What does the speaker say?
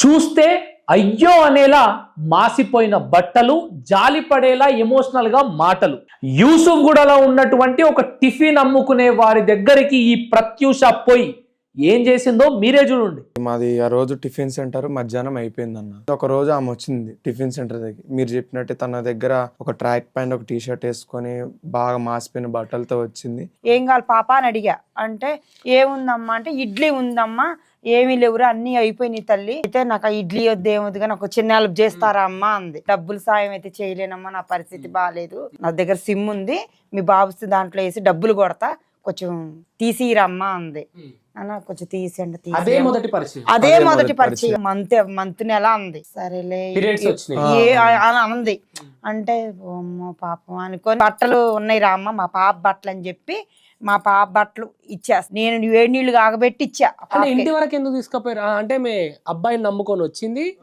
చూస్తే అయ్యో అనేలా మాసిపోయిన బట్టలు, జాలి పడేలా ఎమోషనల్ గా మాటలు. యూసుఫ్ గూడలో ఉన్నటువంటి ఒక టిఫిన్ అమ్ముకునే వారి దగ్గరికి ఈ ప్రత్యూష పోయి ఏం చేసిందో మీరే చూడండి. మాది ఆ రోజు టిఫిన్ సెంటర్ మధ్యాహ్నం అయిపోయిందన్న. ఒక రోజు ఆమె వచ్చింది టిఫిన్ సెంటర్ దగ్గర. మీరు చెప్పినట్టే తన దగ్గర ఒక ట్రాక్ ప్యాంట్, ఒక టీ షర్ట్ వేసుకొని బాగా మాసిపోయిన బట్టలతో వచ్చింది. ఏం కావాలి పాప అని అడిగా. అంటే ఏముందమ్మా అంటే ఇడ్లీ ఉందమ్మా, ఏమీ లేవురా అన్ని అయిపోయినాయి తల్లి. అయితే నాకు ఆ ఇడ్లీ వద్దు ఏమొద్దు కానీ ఒక చిన్న హెల్ప్ చేస్తారా అమ్మా అంది. డబ్బులు సాయం అయితే చేయలేనమ్మా, నా పరిస్థితి బాగాలేదు, నా దగ్గర సిమ్ ఉంది, మీ బాబు దాంట్లో వేసి డబ్బులు కొడతా, కొంచెం తీసిరమ్మా అంది. అన్న కొంచెం తీసేయండి. అదే మొదటి పరిచయం. అదే మొదటి పరిచయం. మంత్ నెల అంది. సరేలే అని అంది. అంటే పాపం అనుకొని బట్టలు ఉన్నాయి రా అమ్మ, మా పాప బట్టలు అని చెప్పి మా పాప బట్టలు ఇచ్చేస్తా. నేను వేడి నీళ్లు కాగబెట్టి ఇచ్చా. ఇంటి వరకు ఎందుకు తీసుకుపోయారు? అంటే మీ అబ్బాయిని నమ్ముకొని వచ్చింది,